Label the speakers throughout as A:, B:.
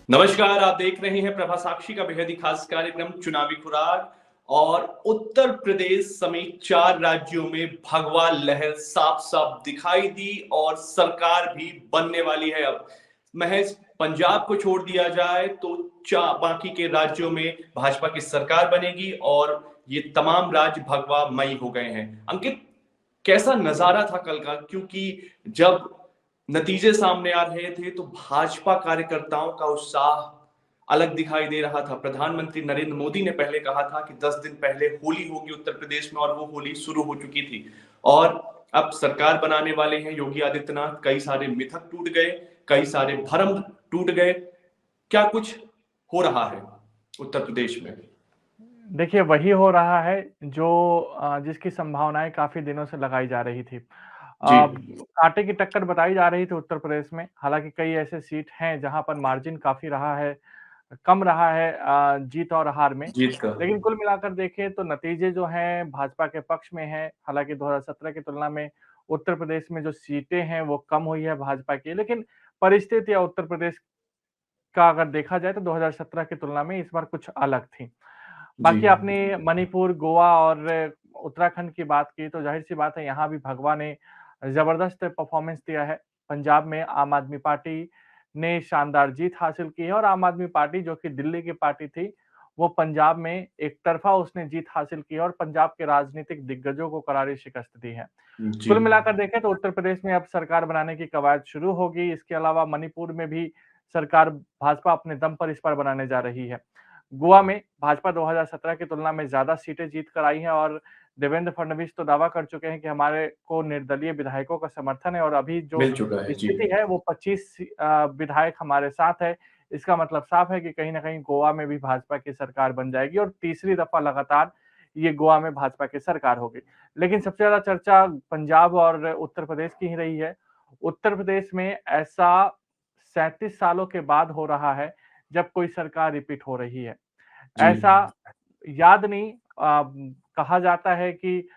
A: नमस्कार, आप देख रहे हैं प्रभा साक्षी का बेहद ही खास कार्यक्रम चुनावी खुराक। और उत्तर प्रदेश समेत 4 राज्यों में भगवा लहर साफ-साफ दिखाई दी और सरकार भी बनने वाली है अब। महज पंजाब को छोड़ दिया जाए तो बाकी के राज्यों में भाजपा की सरकार बनेगी और ये तमाम राज्य भगवामयी हो गए हैं। अंकित, कैसा नजारा था कल का? क्योंकि जब नतीजे सामने आ रहे थे तो भाजपा कार्यकर्ताओं का उत्साह अलग दिखाई दे रहा था। प्रधानमंत्री नरेंद्र मोदी ने पहले कहा था कि 10 दिन पहले होली होगी उत्तर प्रदेश में, और वो होली शुरू हो चुकी थी। और अब सरकार बनाने वाले हैं योगी आदित्यनाथ। कई सारे मिथक टूट गए, कई सारे भ्रम टूट गए। क्या कुछ हो रहा है उत्तर प्रदेश में?
B: देखिए, वही हो रहा है जो जिसकी संभावनाएं काफी दिनों से लगाई जा रही थी।
A: जी।
B: कांटे की टक्कर बताई जा रही थी उत्तर प्रदेश में। हालांकि कई ऐसे सीट हैं जहां पर मार्जिन काफी रहा है, कम रहा है जीत और हार में।
A: जीत का।
B: लेकिन कुल मिलाकर देखें तो नतीजे जो हैं भाजपा के पक्ष में हैं। हालांकि 2017 की तुलना में उत्तर प्रदेश में जो सीटें हैं वो कम हुई है भाजपा की, लेकिन परिस्थितियां उत्तर प्रदेश का अगर देखा जाए तो 2017 की तुलना में इस बार कुछ अलग थी।
A: जी।
B: बाकी आपने मणिपुर, गोवा और उत्तराखंड की बात की तो ज़ाहिर-सी बात है यहाँ भी भगवा ने ज़बरदस्त परफ़ॉर्मेंस दिया है। पंजाब में आम आदमी पार्टी ने शानदार जीत हासिल की है और आम आदमी पार्टी जो कि दिल्ली की पार्टी थी, वो पंजाब में एक तरफ़ा उसने जीत हासिल की है और पंजाब के राजनीतिक दिग्गजों को करारी शिकस्त दी है।
A: जी।
B: कुल मिलाकर देखें तो उत्तर प्रदेश में अब सरकार बनाने की कवायद शुरू होगी। इसके अलावा मणिपुर में भी सरकार भाजपा अपने दम पर इस बार बनाने जा रही है। गोवा में भाजपा 2017 की तुलना में ज़्यादा सीटें जीत कर आई हैं और देवेंद्र फडणवीस तो दावा कर चुके हैं कि हमारे को निर्दलीय विधायकों का समर्थन है और अभी जो
A: मिल चुका है। जी।
B: स्थिति है वो 25 विधायक हमारे साथ है। इसका मतलब साफ है कि कहीं न कहीं गोवा में भी भाजपा की सरकार बन जाएगी और तीसरी दफा लगातार ये गोवा में भाजपा की सरकार होगी। लेकिन सबसे ज़्यादा चर्चा पंजाब और उत्तर प्रदेश की ही रही है। उत्तर प्रदेश में ऐसा 37 सालों के बाद हो रहा है जब कोई सरकार रिपीट हो रही है।
A: जी।
B: ऐसा याद नहीं कहा जाता है कि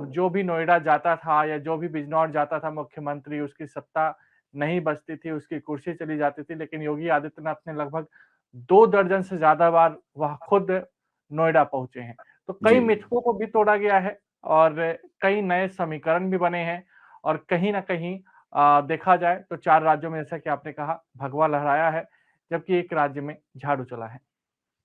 B: जो भी नोएडा जाता था या जो भी बिजनौर जाता था मुख्यमंत्री, उसकी सत्ता नहीं बचती थी, उसकी कुर्सी चली जाती थी। लेकिन योगी आदित्यनाथ ने लगभग 2 दर्जन से ज़्यादा बार वह खुद नोएडा पहुँचे हैं। तो
A: जी।
B: कई मिथकों को भी तोड़ा गया है और कई नए समीकरण भी बने हैं और कहीं न कहीं देखा जाए तो 4 राज्यों में जैसा कि आपने कहा भगवा लहराया है, जबकि एक राज्य में झाड़ू चला है।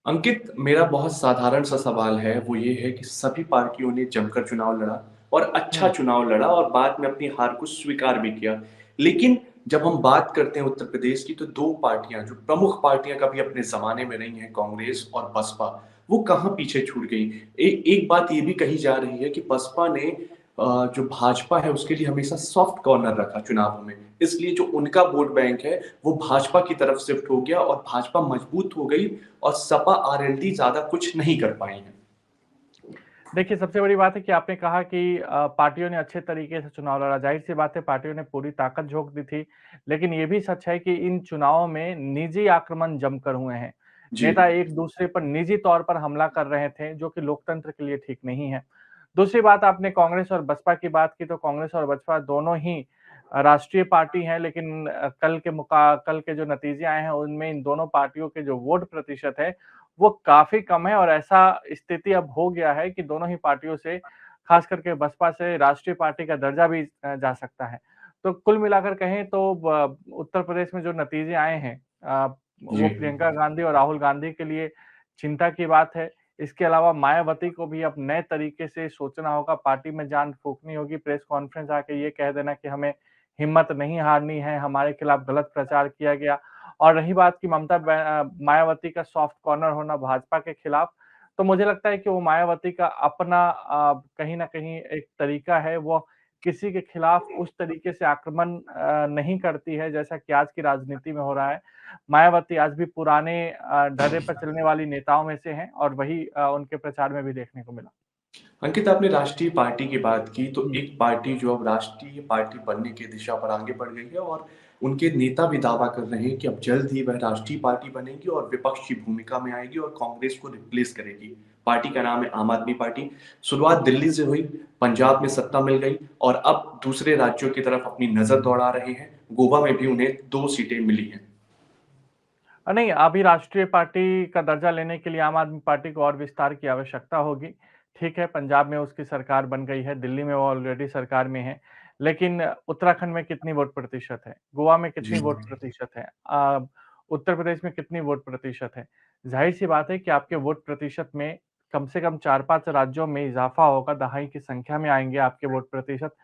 A: अंकित, मेरा बहुत साधारण सा सवाल है, वो ये है कि सभी पार्टियों ने जमकर चुनाव लड़ा और अच्छा
B: हुँ।
A: चुनाव लड़ा और बाद में अपनी हार को स्वीकार भी किया। लेकिन जब हम बात करते हैं उत्तर प्रदेश की, तो 2 पार्टियाँ जो प्रमुख पार्टियाँ कभी अपने ज़माने में रही हैं, कांग्रेस और बसपा, वो कहाँ पीछे छूट गई। एक बात ये भी कही जा रही है कि बसपा ने जो भाजपा है उसके लिए हमेशा सॉफ्ट कॉर्नर रखा चुनावों में। इसलिए जो उनका वोट बैंक है, वो भाजपा की तरफ शिफ्ट हो गया और भाजपा मजबूत हो गई और सपा आरएलडी ज़्यादा कुछ नहीं कर पाई हैं।
B: देखिए, सबसे बड़ी बात है कि आपने कहा कि पार्टियों ने अच्छे तरीके से चुनाव लड़ा। ज़ाहिर-सी बात है पार्टियों ने पूरी ताकत झोंक दी थी। लेकिन ये भी सच है कि इन चुनावों में निजी आक्रमण जमकर हुए हैं।
A: जी।
B: नेता एक-दूसरे पर निजी तौर पर हमला कर रहे थे, जो कि लोकतंत्र के लिए ठीक नहीं है। दूसरी बात आपने कांग्रेस और बसपा की बात की, तो कांग्रेस और बसपा दोनों ही राष्ट्रीय पार्टी हैं, लेकिन कल के जो नतीजे आए हैं, उनमें इन दोनों पार्टियों के जो वोट प्रतिशत है, वो काफ़ी कम है और ऐसा स्थिति अब हो गया है कि दोनों ही पार्टियों से, खास करके बसपा से राष्ट्रीय पार्टी का दर्जा भी जा सकता है। तो कुल मिलाकर कहें तो उत्तर प्रदेश में जो नतीजे आए हैं
A: जी।
B: वो प्रियंका गांधी और राहुल गांधी के लिए चिंता की बात है। इसके अलावा मायावती को भी अब नए तरीके से सोचना होगा, पार्टी में जान फूँकनी होगी, प्रेस कॉन्फ्रेंस आके ये कह देना कि हमें हिम्मत नहीं हारनी है, हमारे खिलाफ गलत प्रचार किया गया। और रही बात कि मायावती का सॉफ्ट कॉर्नर होना भाजपा के खिलाफ, तो मुझे लगता है कि वो मायावती का अपना कहीं न कहीं एक तरीका है, वो किसी के खिलाफ उस तरीके से आक्रमण नहीं करती है, जैसा कि आज की राजनीति में हो रहा है। मायावती आज भी पुराने ढर्रे पर चलने वाली नेताओं में से हैं और वही उनके प्रचार में भी देखने को मिला।
A: अंकित, आपने राष्ट्रीय पार्टी की बात की, तो एक पार्टी जो अब राष्ट्रीय पार्टी बनने की दिशा पर आगे बढ़ गई है और उनके नेता भी दावा कर रहे हैं कि अब जल्द ही वह राष्ट्रीय पार्टी बनेगी और विपक्ष की भूमिका में आएगी और कांग्रेस को रिप्लेस करेगी। पार्टी का नाम है आम आदमी पार्टी। शुरुआत दिल्ली से हुई, पंजाब में सत्ता मिल गई और अब दूसरे राज्यों की तरफ अपनी नजर दौड़ा रहे हैं। गोवा में भी उन्हें 2 सीटें मिली हैं।
B: नहीं, अभी राष्ट्रीय पार्टी का दर्जा लेने के लिए आम आदमी पार्टी को और विस्तार की आवश्यकता होगी। ठीक है, पंजाब में उसकी सरकार बन गई है, दिल्ली में वो ऑलरेडी सरकार में है, लेकिन उत्तराखंड में कितनी वोट प्रतिशत है? गोवा में कितनी
A: जी।
B: वोट प्रतिशत है? उत्तर प्रदेश में कितनी वोट प्रतिशत है? ज़ाहिर-सी बात है कि आपके वोट प्रतिशत में कम से कम 4-5 राज्यों में इज़ाफ़ा होगा, दहाई की संख्या में आएँगे आपके वोट प्रतिशत,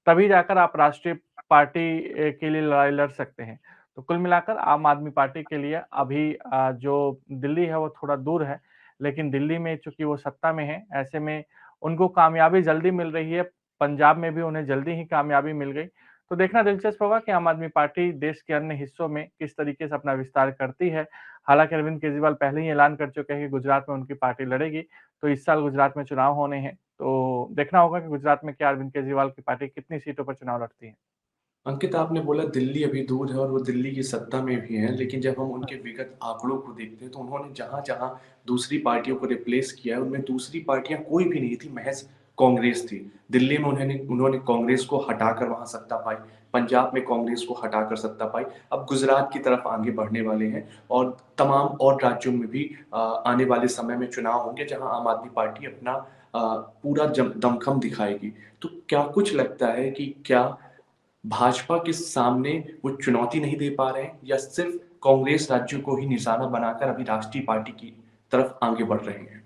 B: तभी जाकर आप राष्ट्रीय पार्टी के लिए लड़ाई लड़ सकते हैं। तो कुल मिलाकर आम आदमी पार्टी के लिए अभी जो दिल्ली है वो थोड़ा दूर है, लेकिन दिल्ली में चूँकि वो सत्ता में है, ऐसे में उनको कामयाबी जल्दी मिल रही है, पंजाब में भी उन्हें जल्दी ही कामयाबी मिल गई। तो देखना दिलचस्प होगा कि आम आदमी पार्टी देश के अन्य हिस्सों में किस तरीके से अपना विस्तार करती है। हालाँकि अरविंद केजरीवाल पहले ही ऐलान कर चुके हैं कि गुजरात में उनकी पार्टी लड़ेगी, तो इस साल गुजरात में चुनाव होने हैं, तो देखना होगा कि गुजरात में क्या अरविंद केजरीवाल की पार्टी कितनी सीटों पर चुनाव लड़ती है।
A: अंकित, आपने बोला दिल्ली अभी दूर है और वो दिल्ली की सत्ता में भी हैं, लेकिन जब हम उनके विगत आंकड़ों को देखते हैं तो उन्होंने जहाँ-जहाँ दूसरी पार्टियों को रिप्लेस किया है, उनमें दूसरी पार्टियाँ कोई भी नहीं थी, महज़ कांग्रेस थी। दिल्ली में उन्होंने उन्होंने कांग्रेस को हटाकर वहाँ सत्ता पाई, पंजाब में कांग्रेस को हटाकर सत्ता पाई, अब गुजरात की तरफ आगे बढ़ने वाले हैं और तमाम और राज्यों में भी आने वाले समय में चुनाव होंगे, जहाँ आम आदमी पार्टी अपना पूरा दमखम दिखाएगी। तो क्या कुछ लगता है कि क्या भाजपा के सामने वो चुनौती नहीं दे पा रहे हैं या सिर्फ कांग्रेस राज्यों को ही निशाना बनाकर अभी राष्ट्रीय पार्टी की तरफ आगे बढ़ रहे हैं?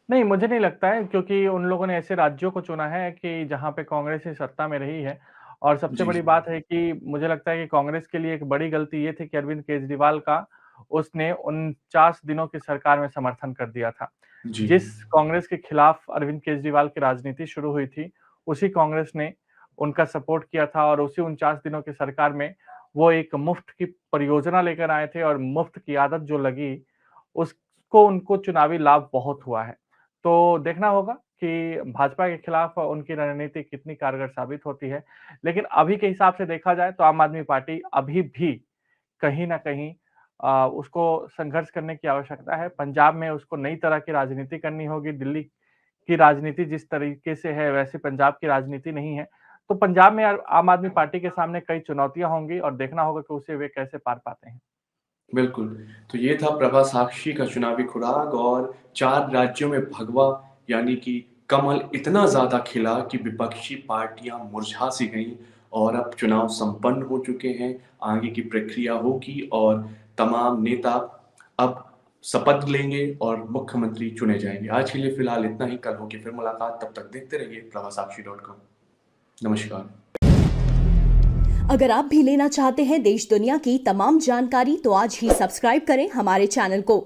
B: नहीं, मुझे नहीं लगता है क्योंकि उन लोगों ने ऐसे राज्यों को चुना है कि जहाँ पे कांग्रेस ही सत्ता में रही है और सबसे
A: जी,
B: बड़ी बात है कि मुझे लगता है कि कांग्रेस के लिए एक बड़ी गलती ये थी कि अरविंद केजरीवाल का उसने 49 दिनों की सरकार में समर्थन कर दिया था।
A: जी,
B: जिस कांग्रेस के खिलाफ अरविंद केजरीवाल की राजनीति शुरू हुई थी, उसी कांग्रेस ने उनका सपोर्ट किया था और उसी 49 दिनों की सरकार में वो एक मुफ्त की परियोजना लेकर आए थे और मुफ्त की आदत जो लगी, उसको उनको चुनावी लाभ बहुत हुआ है। तो देखना होगा कि भाजपा के खिलाफ उनकी रणनीति कितनी कारगर साबित होती है। लेकिन अभी के हिसाब से देखा जाए तो आम आदमी पार्टी अभी भी कहीं न कहीं उसको संघर्ष करने की आवश्यकता है। पंजाब में उसको नई तरह की राजनीति करनी होगी, दिल्ली की राजनीति जिस तरीके से है वैसे पंजाब की राजनीति नहीं है। तो पंजाब में आम आदमी पार्टी के सामने कई चुनौतियाँ होंगी और देखना होगा कि उसे वे कैसे पार पाते हैं।
A: बिल्कुल। तो ये था प्रभा साक्षी का चुनावी खुराक और 4 राज्यों में भगवा यानी कि कमल इतना ज़्यादा खिला कि विपक्षी पार्टियाँ मुरझा सी गईं और अब चुनाव संपन्न हो चुके हैं। आगे की प्रक्रिया होगी और तमाम नेता अब शपथ लेंगे और मुख्यमंत्री चुने जाएँगे। आज के लिए फ़िलहाल इतना ही, कल होगी फिर मुलाकात, तब तक देखते रहिए प्रभासाक्षी.com। नमस्कार।
C: अगर आप भी लेना चाहते हैं देश दुनिया की तमाम जानकारी तो आज ही सब्सक्राइब करें हमारे चैनल को।